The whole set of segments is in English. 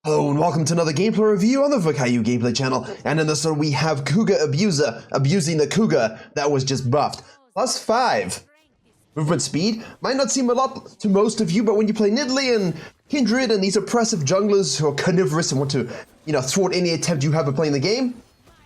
Hello and welcome to another gameplay review on the Virkayu gameplay channel, and in this one we have Cougar Abuser abusing the Cougar that was just buffed. +5 movement speed. Might not seem a lot to most of you, but when you play Nidalee and Kindred and these oppressive junglers who are carnivorous and want to, thwart any attempt you have at playing the game,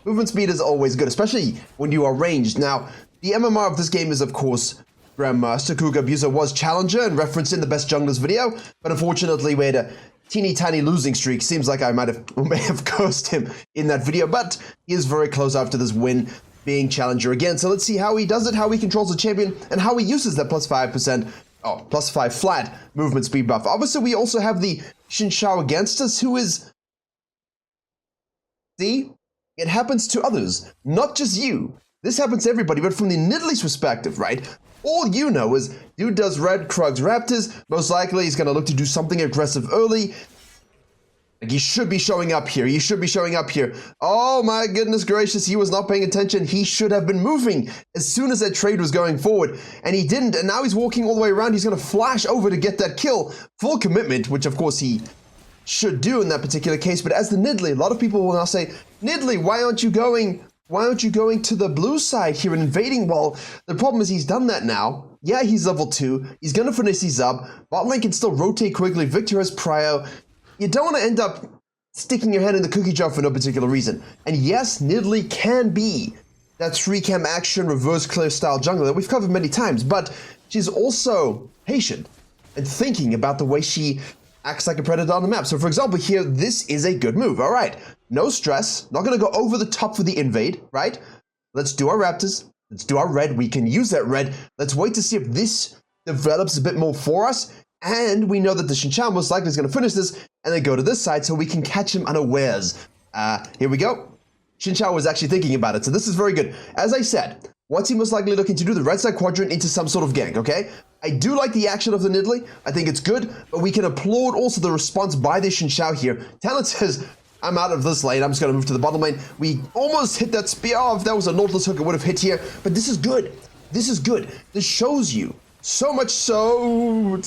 movement speed is always good, especially when you are ranged. Now, the MMR of this game is of course Grandmaster. Cougar Abuser was Challenger and referenced in the best junglers video, but unfortunately we had a teeny tiny losing streak. Seems like I may have cursed him in that video, but he is very close after this win being Challenger again. So let's see how he does it, how he controls the champion, and how he uses that +5 flat movement speed buff. Obviously, we also have the Xin Zhao against us, who is... See? It happens to others, not just you. This happens to everybody, but from the Nidalee's perspective, right? All you know is, dude does red Krugs Raptors, most likely he's going to look to do something aggressive early. Like, he should be showing up here, Oh my goodness gracious, he was not paying attention. He should have been moving as soon as that trade was going forward, and he didn't, and now he's walking all the way around. He's going to flash over to get that kill. Full commitment, which of course he should do in that particular case, but as the Nidalee, a lot of people will now say, Nidalee, why aren't you going to the blue side here and invading? Well, the problem is he's done that now. Yeah, he's level 2. He's going to finish these up. Bot lane can still rotate quickly. Victor has prio. You don't want to end up sticking your head in the cookie jar for no particular reason. And yes, Nidalee can be that 3-cam action reverse clear style jungler that we've covered many times, but she's also patient and thinking about the way she acts like a predator on the map. So for example here, this is a good move. All right, no stress, not gonna go over the top for the invade, right? Let's do our Raptors, let's do our red, we can use that red. Let's wait to see if this develops a bit more for us. And we know that the Xin Zhao most likely is gonna finish this and then go to this side so we can catch him unawares. Here we go. Xin Zhao was actually thinking about it, so this is very good. As I said, what's he most likely looking to do? The red side quadrant into some sort of gank, okay? I do like the action of the Nidalee. I think it's good, but we can applaud also the response by the Xin Zhao here. Talent says, I'm out of this lane. I'm just going to move to the bottom lane. We almost hit that spear. Oh, if that was a Nautilus hook, it would have hit here. But this is good. This is good. This shows you so much so...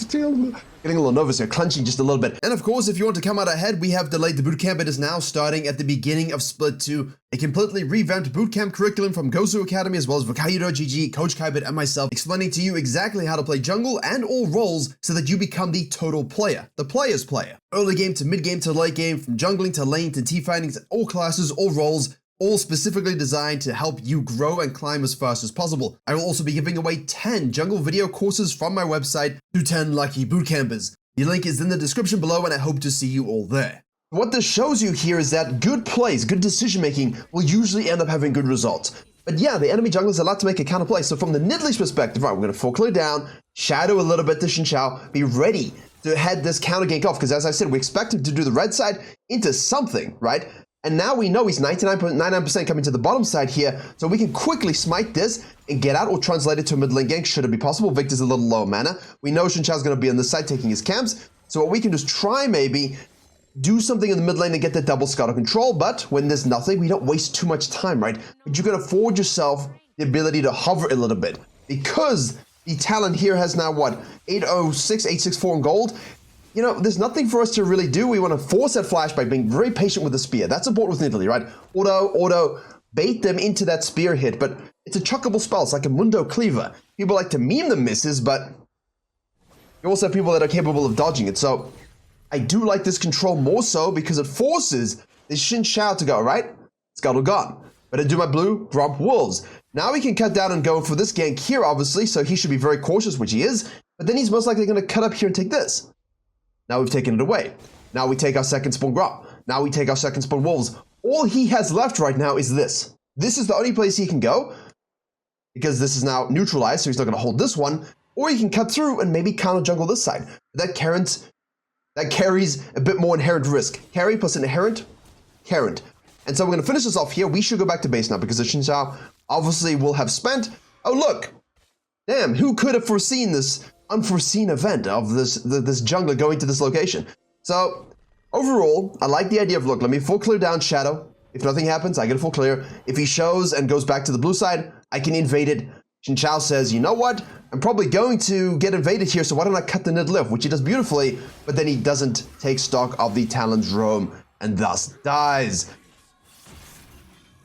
Getting a little nervous here, clenching just a little bit. And of course, if you want to come out ahead, we have delayed the bootcamp. It is now starting at the beginning of Split 2. A completely revamped bootcamp curriculum from Gozu Academy, as well as Virkayu.gg, Coach Kybit, and myself, explaining to you exactly how to play jungle and all roles so that you become the total player, the player's player. Early game to mid game to late game, from jungling to lane to teamfighting, all classes, all roles, all specifically designed to help you grow and climb as fast as possible. I will also be giving away 10 jungle video courses from my website to 10 lucky bootcampers. The link is in the description below, and I hope to see you all there. What this shows you here is that good plays, good decision making will usually end up having good results. But yeah, the enemy jungle is allowed to make a counter play. So from the Nidalee's perspective, right, we're going to full clear down, shadow a little bit to Xin Zhao, be ready to head this counter gank off, because as I said, we expect him to do the red side into something, right? And now we know he's 99.99% coming to the bottom side here, so we can quickly smite this and get out or translate it to a mid lane gank should it be possible. Victor's a little low mana. We know Xin Zhao's going to be on this side taking his camps, so what we can just try maybe do something in the mid lane and get that double scuttle control, but when there's nothing, we don't waste too much time, right? But you can afford yourself the ability to hover a little bit, because the talent here has now what, 806, 864 in gold. There's nothing for us to really do. We want to force that flash by being very patient with the spear. That's important with Nidalee, right? Auto, bait them into that spear hit, but it's a chuckable spell. It's like a Mundo Cleaver. People like to meme the misses, but you also have people that are capable of dodging it. So I do like this control more so because it forces the Xin Zhao to go, right? Scuttle gone. But I do my blue, Gromp Wolves. Now we can cut down and go for this gank here, obviously, so he should be very cautious, which he is, but then he's most likely going to cut up here and take this. Now we've taken it away. Now we take our second spawn Gromp. Now we take our second spawn Wolves. All he has left right now is this. This is the only place he can go, because this is now neutralized, so he's not going to hold this one, or he can cut through and maybe counter jungle this side. That carries a bit more inherent risk. Carry plus inherent. And so we're going to finish this off here. We should go back to base now, because the Xin Zhao obviously will have spent. Oh look! Damn, who could have foreseen this unforeseen event of this jungler going to this location? So overall, I like the idea of, look, let me full clear down shadow. If nothing happens, I get a full clear. If he shows and goes back to the blue side, I can invade it. Xin says, you know what? I'm probably going to get invaded here, so why don't I cut the Nidalee off, which he does beautifully, but then he doesn't take stock of the Talon's roam and thus dies.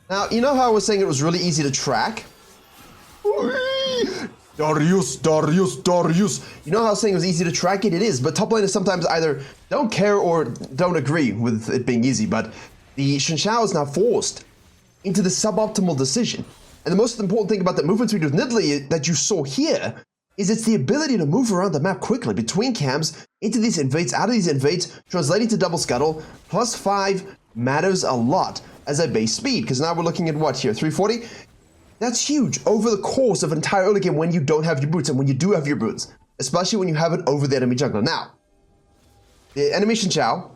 Now, you know how I was saying it was really easy to track? Darius. You know how I was saying it was easy to track it? It is, but top laners sometimes either don't care or don't agree with it being easy, but the Xin is now forced into the suboptimal decision. And the most important thing about the movement speed with Nidalee that you saw here is it's the ability to move around the map quickly between camps, into these invades, out of these invades, translating to double scuttle. +5 matters a lot as a base speed, because now we're looking at what here, 340? That's huge over the course of an entire early game when you don't have your boots, and when you do have your boots, especially when you have it over the enemy jungler. Now, the enemy Xin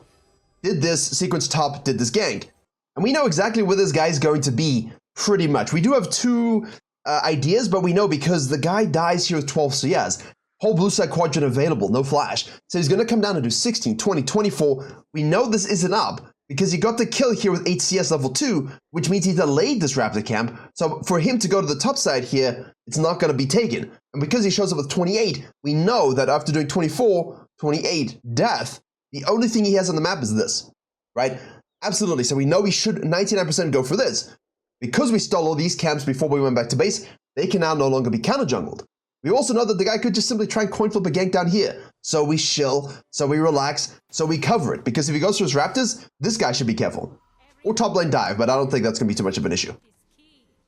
did this sequence top, did this gank, and we know exactly where this guy is going to be pretty much. We do have two ideas, but we know because the guy dies here with 12 CS, whole blue side quadrant available, no flash. So he's going to come down and do 16, 20, 24. We know this isn't up because he got the kill here with 8 CS level 2, which means he delayed this raptor camp. So for him to go to the top side here, it's not going to be taken. And because he shows up with 28, we know that after doing 24, 28, death, the only thing he has on the map is this, right? Absolutely. So we know he should 99% go for this. Because we stole all these camps before we went back to base, they can now no longer be counter jungled. We also know that the guy could just simply try and coin flip a gank down here. So we chill, so we relax, so we cover it. Because if he goes for his raptors, this guy should be careful. Or top lane dive, but I don't think that's going to be too much of an issue.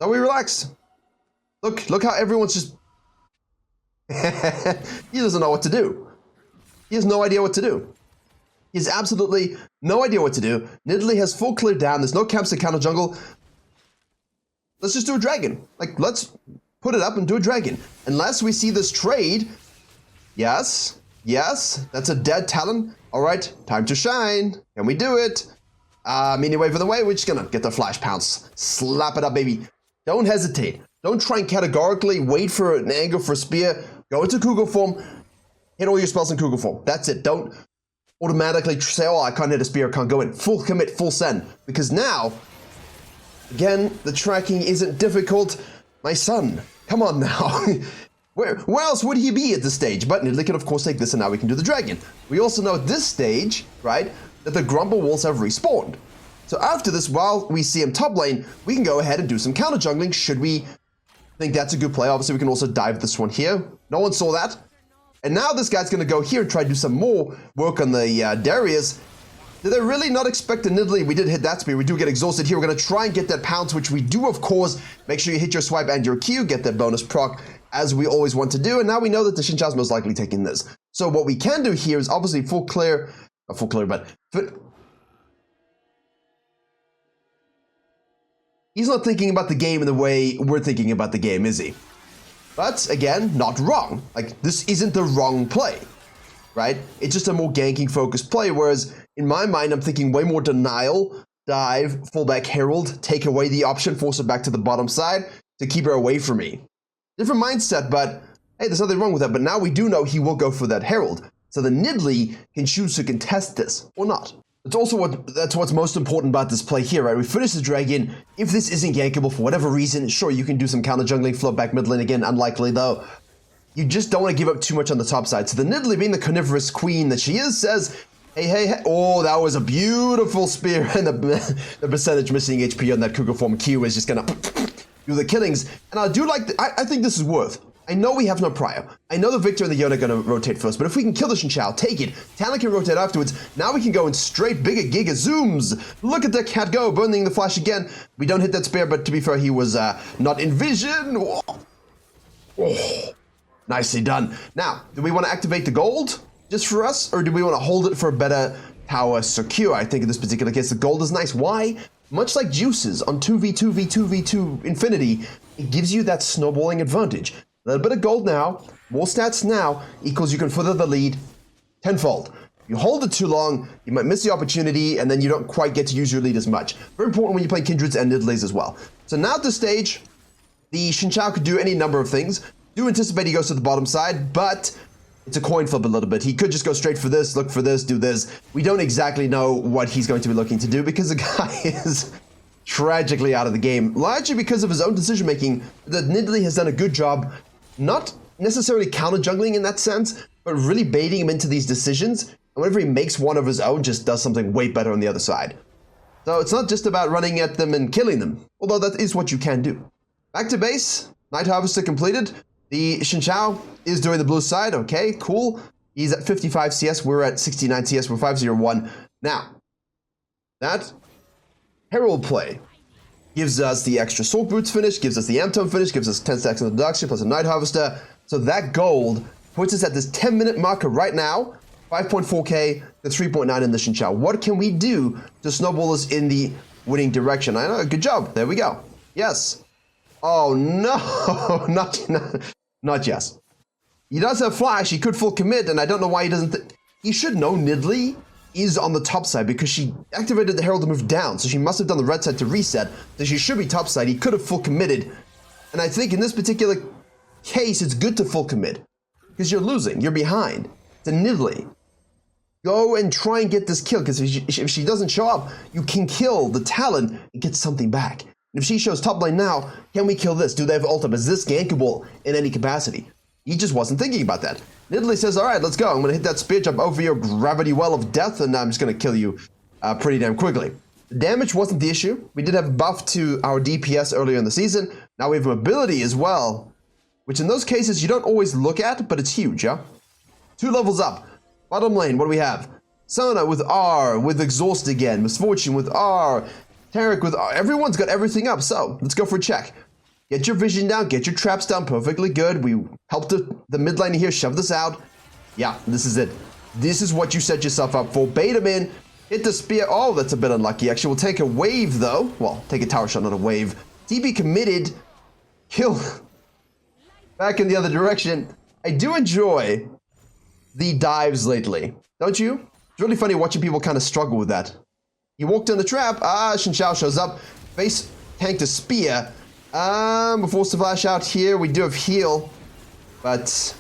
So we relax. Look how everyone's just... He doesn't know what to do. He has no idea what to do. He has absolutely no idea what to do. Nidalee has full clear down. There's no camps to counter jungle. Let's just do a dragon. Like, let's put it up and do a dragon. Unless we see this trade. Yes. That's a dead Talon. All right, time to shine. Can we do it? Mini wave of the way. We're just gonna get the flash pounce. Slap it up, baby. Don't hesitate. Don't try and categorically wait for an angle for a spear. Go into Cougar form. Hit all your spells in Cougar form. That's it. Don't automatically say, oh, I can't hit a spear, I can't go in. Full commit, full send. Because now, again, the tracking isn't difficult. My son, come on now. Where else would he be at this stage? But Nidalee can, of course, take this, and now we can do the dragon. We also know at this stage, right, that the Grumble walls have respawned. So after this, while we see him top lane, we can go ahead and do some counter jungling should we think that's a good play. Obviously, we can also dive this one here. No one saw that. And now this guy's going to go here and try to do some more work on the Darius. Did they really not expect a Nidalee? We did hit that spear. We do get exhausted here. We're going to try and get that pounce, which we do, of course. Make sure you hit your swipe and your Q. Get that bonus proc, as we always want to do. And now we know that the Xin is most likely taking this. So what we can do here is obviously full clear. Not full clear, but... He's not thinking about the game in the way we're thinking about the game, is he? But, again, not wrong. Like, this isn't the wrong play, right? It's just a more ganking-focused play, whereas in my mind, I'm thinking way more denial, dive, fullback herald, take away the option, force her back to the bottom side to keep her away from me. Different mindset, but hey, there's nothing wrong with that. But now we do know he will go for that herald. So the Nidalee can choose to contest this or not. That's also what's most important about this play here, right? We finish the dragon. If this isn't gankable for whatever reason, sure, you can do some counter jungling, float back mid lane again, unlikely though. You just don't want to give up too much on the top side. So the Nidalee, being the carnivorous queen that she is, says, hey. Oh, that was a beautiful spear. And the percentage missing HP on that Cougar form Q is just going to do the killings. And I do like, I think this is worth. I know we have no prior. I know the Victor and the Yone are going to rotate first, but if we can kill the Xin, take it. Talon can rotate afterwards. Now we can go in straight bigger giga zooms. Look at the cat go, burning the flash again. We don't hit that spear, but to be fair, he was not in vision. Oh, nicely done. Now, do we want to activate the gold just for us, or do we want to hold it for a better tower secure? I think in this particular case, the gold is nice. Why? Much like juices on 2v2v2v2 infinity, it gives you that snowballing advantage. A little bit of gold now, more stats now, equals you can further the lead tenfold. You hold it too long, you might miss the opportunity, and then you don't quite get to use your lead as much. Very important when you play Kindreds and Nidalees as well. So now at this stage, the Xin could do any number of things. Do anticipate he goes to the bottom side, but it's a coin flip a little bit. He could just go straight for this, look for this, do this. We don't exactly know what he's going to be looking to do because the guy is tragically out of the game, largely because of his own decision making. That Nidalee has done a good job, not necessarily counter jungling in that sense, but really baiting him into these decisions. And whenever he makes one of his own, just does something way better on the other side. So it's not just about running at them and killing them, although that is what you can do. Back to base, Night Harvester completed. The Xin Zhao is doing the blue side. Okay, cool. He's at 55 CS. We're at 69 CS. We're 501. Now, that Herald play gives us the extra Sword Boots finish, gives us the Amtone finish, gives us 10 stacks of Deduction plus a Night Harvester. So that gold puts us at this 10-minute marker right now. 5.4k to 3.9 in the Xin Zhao. What can we do to snowball us in the winning direction? I know, good job. There we go. Yes. Oh no, not yes. He does have flash. He could full commit, and I don't know why he doesn't. He should know Nidalee is on the top side because she activated the Herald to move down, so she must have done the red side to reset. So she should be top side. He could have full committed, and I think in this particular case, it's good to full commit because you're losing. You're behind. To Nidalee. Go and try and get this kill, because if she doesn't show up, you can kill the Talon and get something back. And if she shows top lane now, can we kill this? Do they have ultimate? Is this gankable in any capacity? He just wasn't thinking about that. Nidalee says, all right, let's go. I'm going to hit that spear jump over your gravity well of death, and I'm just going to kill you pretty damn quickly. The damage wasn't the issue. We did have a buff to our DPS earlier in the season. Now we have mobility as well, which in those cases you don't always look at, but it's huge, yeah? 2 levels up. Bottom lane, what do we have? Sona with R, with Exhaust again. Misfortune with R. Tarek with R. Everyone's got everything up, so let's go for a check. Get your vision down, get your traps down, perfectly good. We helped the mid lane here shove this out. Yeah, this is it. This is what you set yourself up for. Bait him in, hit the spear. Oh, that's a bit unlucky. Actually, we'll take a wave though. Well, take a tower shot, not a wave. TB committed. Kill. Back in the other direction. I do enjoy the dives lately, don't you? It's really funny watching people kind of struggle with that. He walked in the trap. Xin Zhao shows up. Face tanked a spear. We're forced to flash out here. We do have heal, but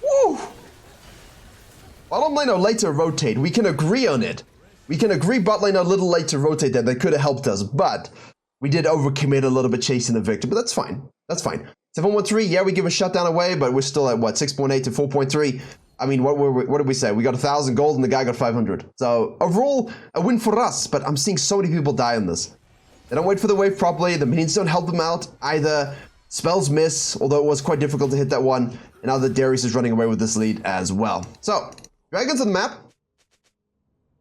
woo! Bottom lane or later rotate. We can agree on it. We can agree bot lane a little late to rotate that. They could have helped us, but we did overcommit a little bit chasing the victor, but that's fine. That's fine. 713, yeah, we give a shutdown away, but we're still at what, 6.8 to 4.3. I mean, what did we say? We got 1,000 gold and the guy got 500. So overall, a win for us, but I'm seeing so many people die on this. They don't wait for the wave properly. The minions don't help them out either. Spells miss, although it was quite difficult to hit that one. And now that Darius is running away with this lead as well. So, dragons on the map.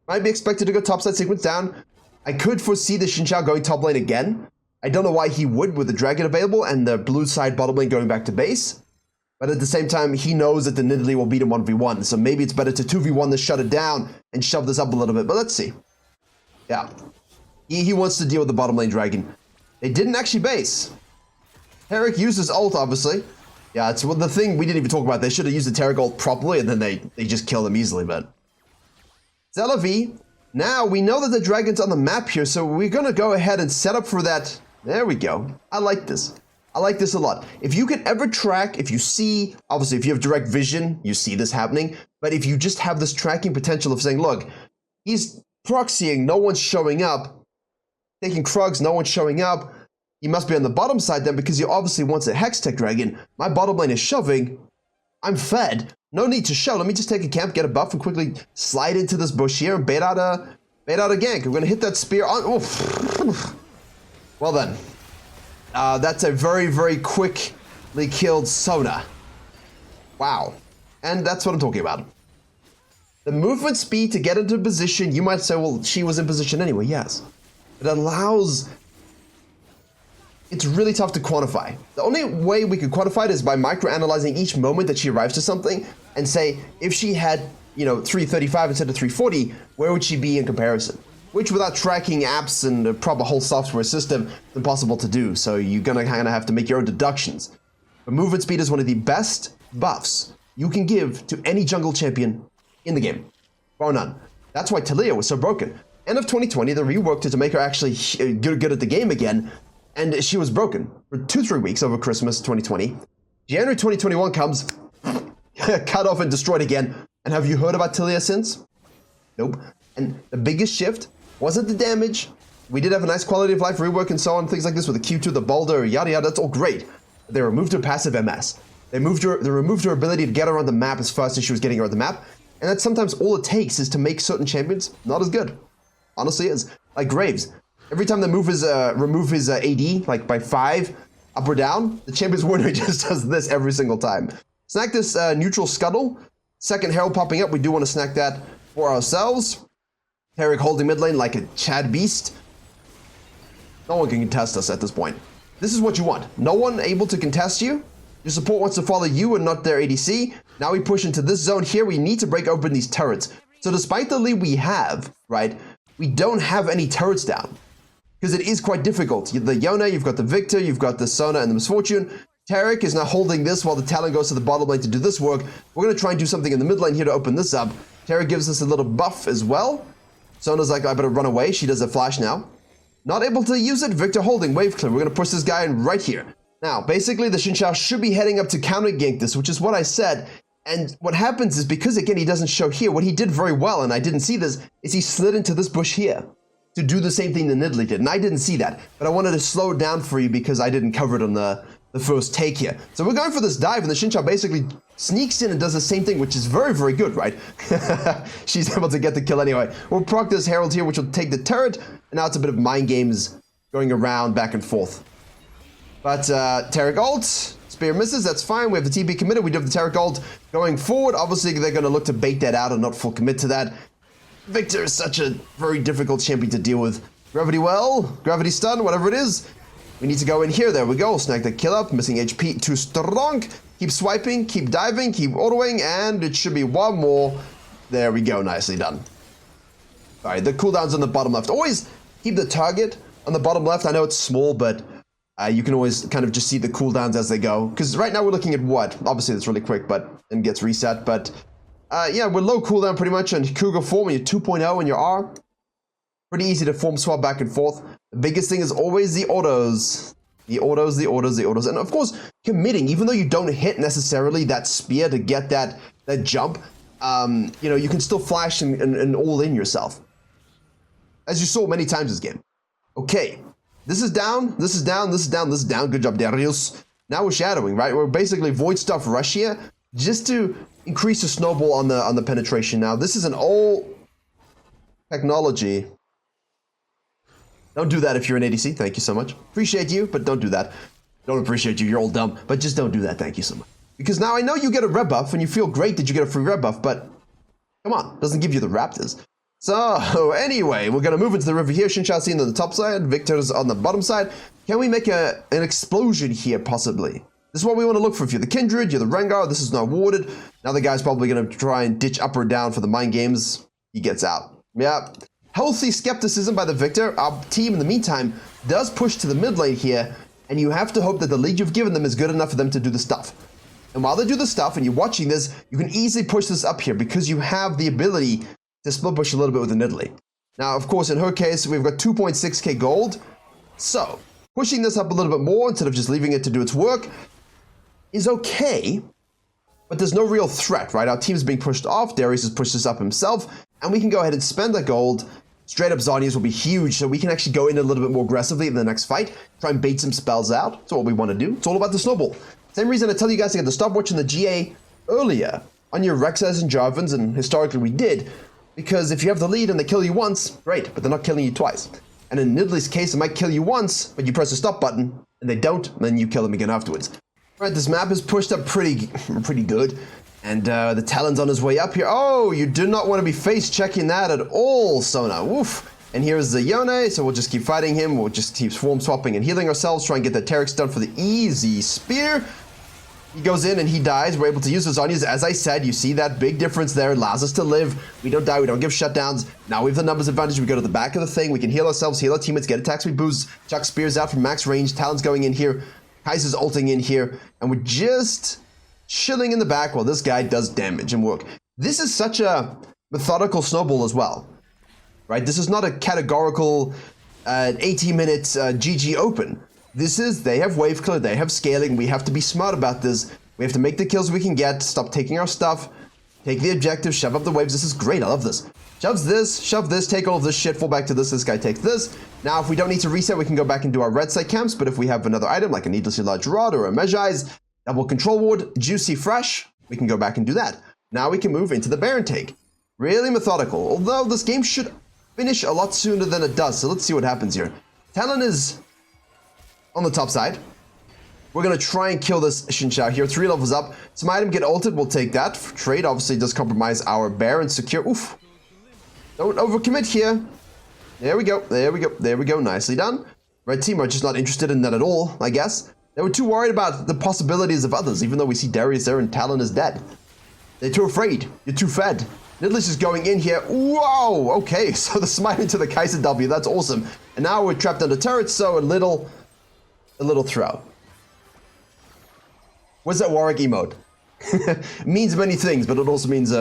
Might be expected to go topside sequence down. I could foresee the Xin Zhao going top lane again. I don't know why he would with the dragon available and the blue side bottom lane going back to base. But at the same time, he knows that the Nidalee will beat him 1v1. So maybe it's better to 2v1 to shut it down and shove this up a little bit. But let's see. Yeah. He wants to deal with the bottom lane dragon. They didn't actually base. Tarek used his ult, obviously. Yeah, it's the thing we didn't even talk about. They should have used the Tarek ult properly, and then they just killed him easily, but... Zelavi. Now, we know that the dragon's on the map here, so we're going to go ahead and set up for that. There we go. I like this. I like this a lot. If you can ever track, if you see... Obviously, if you have direct vision, you see this happening. But if you just have this tracking potential of saying, look, he's proxying, no one's showing up. Taking Krugs, no one's showing up. He must be on the bottom side then because he obviously wants a Hextech Dragon. My bottom lane is shoving. I'm fed. No need to show. Let me just take a camp, get a buff, and quickly slide into this bush here and bait out a gank. We're going to hit that spear on... Oh. Well then. That's a very, very quickly killed Sona. Wow. And that's what I'm talking about. The movement speed to get into position, you might say, well, she was in position anyway. Yes. It allows... It's really tough to quantify. The only way we could quantify it is by micro-analyzing each moment that she arrives to something and say, if she had, 335 instead of 340, where would she be in comparison? Which without tracking apps and a proper whole software system, is impossible to do. So you're gonna kind of have to make your own deductions. But movement speed is one of the best buffs you can give to any jungle champion in the game. Bar none. That's why Talia was so broken. End of 2020, they reworked it to make her actually good at the game again. And she was broken for 2-3 weeks over Christmas 2020. January 2021 comes, cut off and destroyed again. And have you heard about Talia since? Nope. And the biggest shift wasn't the damage, We did have a nice quality of life rework and so on, things like this with the Q2, the boulder, yada yada, that's all great. But they removed her passive MS. They removed her ability to get around the map as fast as she was getting around the map. And that's sometimes all it takes is to make certain champions not as good. Honestly is. Like Graves. Every time they remove his AD, like by 5, up or down, the champion's winner just does this every single time. Snack this neutral scuttle. Second herald popping up, we do want to snack that for ourselves. Tarek holding mid lane like a Chad beast. No one can contest us at this point. This is what you want. No one able to contest you. Your support wants to follow you and not their ADC. Now we push into this zone here. We need to break open these turrets. So despite the lead we have, right, we don't have any turrets down. Because it is quite difficult. The Yona, you've got the Victor, you've got the Sona and the Misfortune. Tarek is now holding this while the Talon goes to the bottom lane to do this work. We're going to try and do something in the mid lane here to open this up. Tarek gives us a little buff as well. Sona's like, I better run away. She does a flash now. Not able to use it. Victor holding wave clear. We're going to push this guy in right here. Now, basically, the Xin Zhao should be heading up to counter gank this, which is what I said. And what happens is, because again, he doesn't show here, what he did very well, and I didn't see this, is he slid into this bush here to do the same thing that Nidalee did. And I didn't see that, but I wanted to slow it down for you because I didn't cover it on the first take here. So we're going for this dive, and the Xin Zhao basically sneaks in and does the same thing, which is very, very good, right? She's able to get the kill anyway. We'll proc this Herald here, which will take the turret, and now it's a bit of mind games going around back and forth. But Tarek ult, spear misses, that's fine. We have the TP committed, we do have the Tarek ult going forward. Obviously, they're going to look to bait that out and not full commit to that. Victor is such a very difficult champion to deal with. Gravity well, gravity stun, whatever it is. We need to go in here, there we go. Snag the kill up, missing HP, too strong. Keep swiping, keep diving, keep autoing, and it should be one more. There we go, nicely done. All right, the cooldown's on the bottom left. Always keep the target on the bottom left. I know it's small, but you can always kind of just see the cooldowns as they go. Because right now we're looking at what? Obviously, it's really quick, but then gets reset. But yeah, we're low cooldown pretty much on Cougar form. When you're 2.0 and your R, pretty easy to form swap back and forth. The biggest thing is always the autos. The autos, the autos, the autos. And of course, committing, even though you don't hit necessarily that spear to get that jump, you know, you can still flash and all in yourself. As you saw many times this game. Okay. This is down, this is down, this is down, this is down. Good job, Darius. Now we're shadowing, right? We're basically void stuff rush here just to increase the snowball on the penetration. Now, this is an old technology. Don't do that if you're an ADC. Thank you so much. Appreciate you, but don't do that. Don't appreciate you. You're all dumb, but just don't do that. Thank you so much. Because now I know you get a red buff and you feel great that you get a free red buff, but come on, doesn't give you the Raptors. So anyway, we're going to move into the river here. Xin Zhao seen on the top side, Victor's on the bottom side. Can we make an explosion here, possibly? This is what we want to look for. If you're the Kindred, you're the Rengar, this is not warded. Now the guy's probably going to try and ditch up or down for the mind games. He gets out. Yeah. Healthy skepticism by the Victor. Our team, in the meantime, does push to the mid lane here, and you have to hope that the lead you've given them is good enough for them to do the stuff. And while they do the stuff, and you're watching this, you can easily push this up here because you have the ability to split push a little bit with the Nidalee. Now, of course, in her case, we've got 2.6k gold. So, pushing this up a little bit more instead of just leaving it to do its work is okay, but there's no real threat, right? Our team's being pushed off. Darius has pushed this up himself, and we can go ahead and spend that gold. Straight up Zhonya's will be huge, so we can actually go in a little bit more aggressively in the next fight, try and bait some spells out. That's what we want to do. It's all about the snowball. Same reason I tell you guys to get the stop watching the GA earlier on your Rexas and Jarvans, and historically we did, because if you have the lead and they kill you once, great, but they're not killing you twice. And in Nidalee's case, it might kill you once, but you press the stop button, and they don't, and then you kill them again afterwards. Right, this map is pushed up pretty good, and the Talon's on his way up here. Oh, you do not want to be face checking that at all, Sona. Woof. And here's the Yone, so we'll just keep fighting him. We'll just keep swarm swapping and healing ourselves, try and get that Tarek done for the easy spear. He goes in and he dies. We're able to use the Zhonya's. As I said, you see that big difference there. It allows us to live. We don't die. We don't give shutdowns. Now we have the numbers advantage. We go to the back of the thing. We can heal ourselves, heal our teammates, get attacks, we boost, chuck spears out from max range. Talon's going in here. Kaiser's ulting in here. And we're just chilling in the back while this guy does damage and work. This is such a methodical snowball as well. Right? This is not a categorical 80-minute GG open. This is, they have wave clear, they have scaling, we have to be smart about this. We have to make the kills we can get, stop taking our stuff, take the objective, shove up the waves. This is great, I love this. Shoves this, shove this, take all of this shit, fall back to this guy takes this. Now, if we don't need to reset, we can go back and do our red side camps, but if we have another item, like a needlessly large rod or a Mejai's, double control ward, juicy fresh, we can go back and do that. Now we can move into the Baron take. Really methodical, although this game should finish a lot sooner than it does, so let's see what happens here. Talon is on the top side. We're going to try and kill this Xinqiao here. 3 levels up. Some item get ulted, we'll take that. Trade obviously does compromise our Baron secure. Oof. Don't overcommit here. There we go, there we go, there we go. Nicely done. Red team are just not interested in that at all, I guess. They were too worried about the possibilities of others, even though we see Darius there and Talon is dead. They're too afraid. You're too fed. Nidalee's just going in here. Whoa! Okay, so the smite into the Kaiser W. That's awesome. And now we're trapped under turrets, so a little throw. What's that Warwick emote? It means many things, but it also means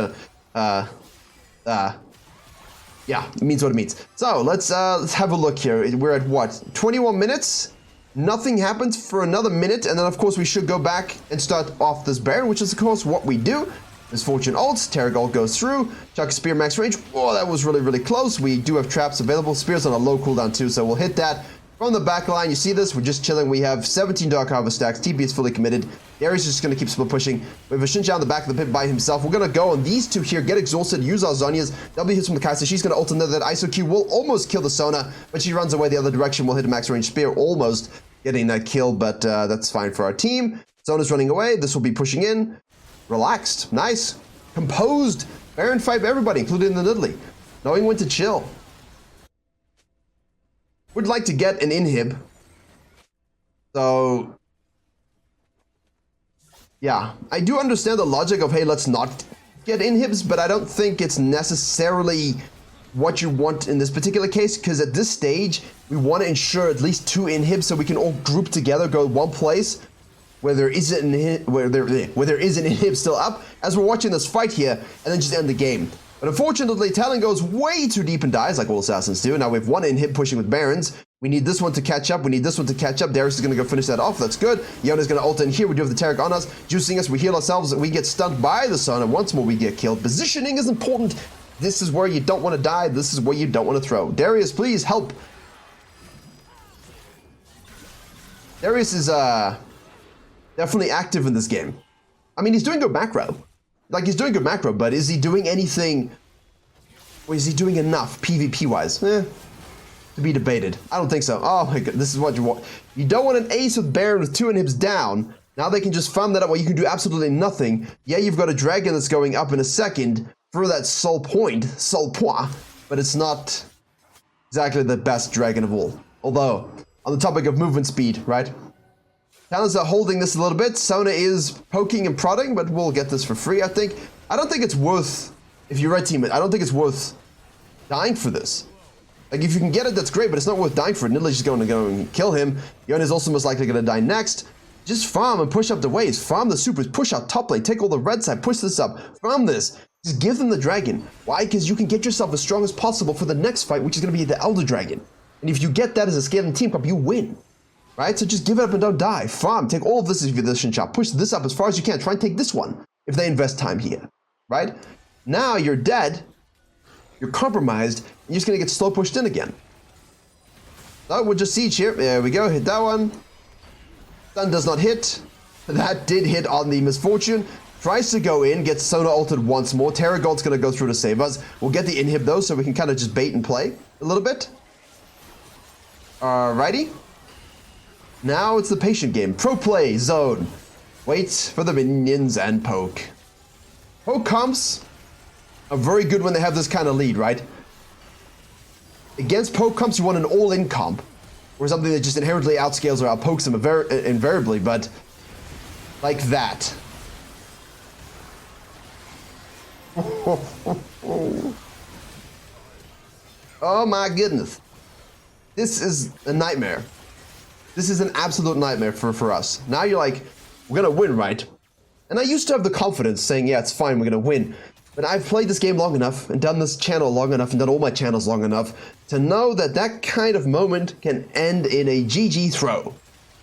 yeah, it means what it means. So let's have a look here. We're at what? 21 minutes? Nothing happens for another minute, and then of course we should go back and start off this Baron, which is of course what we do. Misfortune ults, Terragol goes through, chuck a spear max range. Oh, that was really close. We do have traps available. Spear's on a low cooldown too, so we'll hit that. From the back line, you see this, we're just chilling. We have 17 Dark Harvest stacks. TP is fully committed. Darius is just going to keep split pushing. We have a Xinqiao in the back of the pit by himself. We're going to go on these two here, get exhausted, use our Zhonya's. W hits from the Kai'Sa. She's going to ult another. That ISO Q will almost kill the Sona, but she runs away the other direction. We'll hit a max range spear, almost getting that kill, but that's fine for our team. Sona's running away. This will be pushing in. Relaxed. Nice. Composed. Baron fight everybody, including the Nidalee. Knowing when to chill. Would like to get an inhib. So, yeah, I do understand the logic of, hey, let's not get inhibs, but I don't think it's necessarily what you want in this particular case, because at this stage, we want to ensure at least 2 inhibs so we can all group together, go one place where there is an inhib still up, as we're watching this fight here, and then just end the game. But unfortunately, Talon goes way too deep and dies, like all assassins do. Now we have 1 inhib pushing with Barons. We need this one to catch up. We need this one to catch up. Darius is going to go finish that off. That's good. Yona's going to ult in here. We do have the Tarek on us, juicing us. We heal ourselves. We get stunned by the sun, and once more we get killed. Positioning is important. This is where you don't want to die. This is where you don't want to throw. Darius, please help. Darius is definitely active in this game. I mean, he's doing good macro. Like, he's doing good macro, but is he doing anything, or is he doing enough PvP-wise? To be debated. I don't think so. Oh my god, this is what you want. You don't want an ace with Baron with 2 inhibs down. Now they can just farm that up while you can do absolutely nothing. Yeah, you've got a dragon that's going up in a second for that soul point, but it's not exactly the best dragon of all. Although, on the topic of movement speed, right? Talons are holding this a little bit. Sona is poking and prodding, but we'll get this for free, I think. I don't think it's worth, if you red team it, I don't think it's worth dying for this. Like, if you can get it, that's great, but it's not worth dying for it. Nidalee's just going to go and kill him. Yona is also most likely going to die next. Just farm and push up the waves. Farm the supers. Push out top lane. Take all the red side. Push this up. Farm this. Just give them the dragon. Why? Because you can get yourself as strong as possible for the next fight, which is going to be the Elder Dragon. And if you get that as a scaling team comp, you win. Right? So just give it up and don't die. Farm. Take all of this if you're the Xinqiao. Push this up as far as you can. Try and take this one if they invest time here. Right? Now you're dead. You're compromised. And you're just going to get slow pushed in again. So we'll just siege here. There we go. Hit that one. Stun does not hit. That did hit on the Misfortune. Tries to go in. Gets Sona ulted once more. Terragold's going to go through to save us. We'll get the inhib though, so we can kind of just bait and play a little bit. Alrighty. Now it's the patient game. Pro play zone. Wait for the minions and poke. Poke comps are very good when they have this kind of lead, right? Against poke comps, you want an all-in comp, or something that just inherently outscales or outpokes them invariably, but like that. Oh my goodness. This is a nightmare. This is an absolute nightmare for us. Now you're like, we're gonna win, right? And I used to have the confidence saying, yeah, it's fine, we're gonna win. But I've played this game long enough and done this channel long enough and done all my channels long enough to know that that kind of moment can end in a GG throw.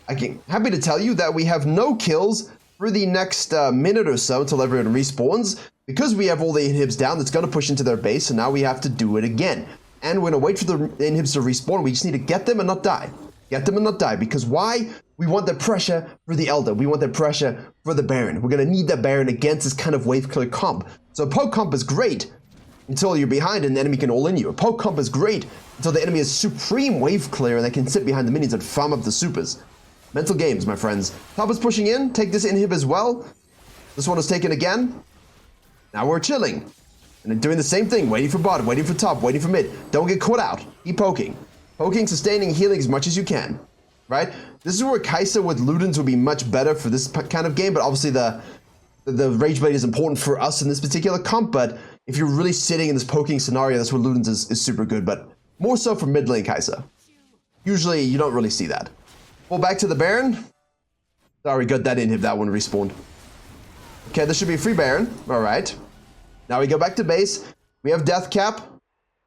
I'm happy to tell you that we have no kills for the next minute or so until everyone respawns. Because we have all the inhibs down, it's going to push into their base, so now we have to do it again. And we're going to wait for the inhibs to respawn. We just need to get them and not die. Get them and not die. Because why? We want the pressure for the Elder. We want the pressure for the Baron. We're going to need that Baron against this kind of wave clear comp. So a poke comp is great until you're behind and the enemy can all-in you. A poke comp is great until the enemy is supreme wave clear and they can sit behind the minions and farm up the supers. Mental games, my friends. Top is pushing in. Take this inhib as well. This one is taken again. Now we're chilling. And doing the same thing. Waiting for bot, waiting for top, waiting for mid. Don't get caught out. Keep poking. Poking, sustaining, healing as much as you can. Right? This is where Kai'Sa with Ludens would be much better for this kind of game, but obviously the Rage Blade is important for us in this particular comp, but if you're really sitting in this poking scenario, that's where Ludens is super good, but more so for mid lane Kai'Sa. Usually, you don't really see that. Well, back to the Baron. Sorry, got that inhib, that one respawned. Okay, this should be a free Baron. Alright. Now we go back to base. We have Death Cap.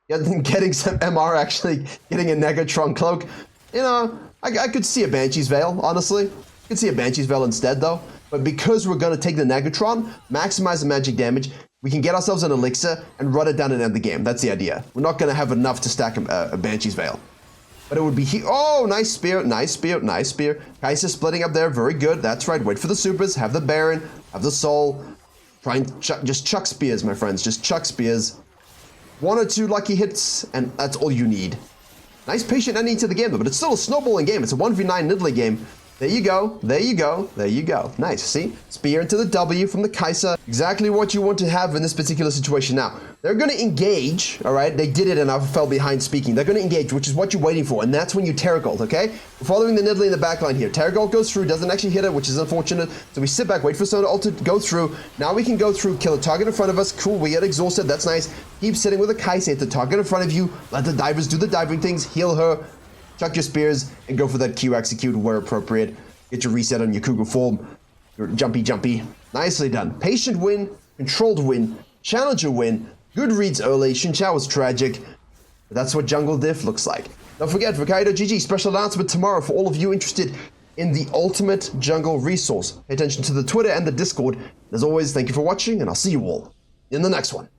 Getting some MR, actually. Getting a Negatron Cloak. You know, I could see a Banshee's Veil, honestly. I could see a Banshee's Veil instead, though. But because we're going to take the Negatron, maximize the magic damage, we can get ourselves an Elixir and run it down and end the game. That's the idea. We're not going to have enough to stack a Banshee's Veil. But it would be oh, nice spear, nice spear, nice spear. Kai'Sa splitting up there, very good. That's right, wait for the supers, have the Baron, have the Soul. Try and just chuck spears, my friends, just chuck spears. 1 or 2 lucky hits, and that's all you need. Nice patient ending to the game, though, but it's still a snowballing game. It's a 1v9 Nidalee game. There you go, there you go, there you go. Nice, see? Spear into the W from the Kai'Sa. Exactly what you want to have in this particular situation. Now, they're going to engage, all right? They did it and I fell behind speaking. They're going to engage, which is what you're waiting for, and that's when you Terragold, okay? We're following the Nidalee in the backline here. Terragold goes through, doesn't actually hit it, which is unfortunate. So we sit back, wait for Soda Ult to go through. Now we can go through, kill a target in front of us. Cool, we get exhausted, that's nice. Keep sitting with a Kai'Sa, hit the target in front of you. Let the divers do the diving things, heal her, chuck your spears, and go for that Q execute where appropriate. Get your reset on your Cougar form. Your jumpy. Nicely done. Patient win, controlled win, challenger win, good reads early. Xin Chao was tragic, but that's what jungle diff looks like. Don't forget, Virkayu.gg, special announcement tomorrow for all of you interested in the ultimate jungle resource. Pay attention to the Twitter and the Discord. As always, thank you for watching, and I'll see you all in the next one.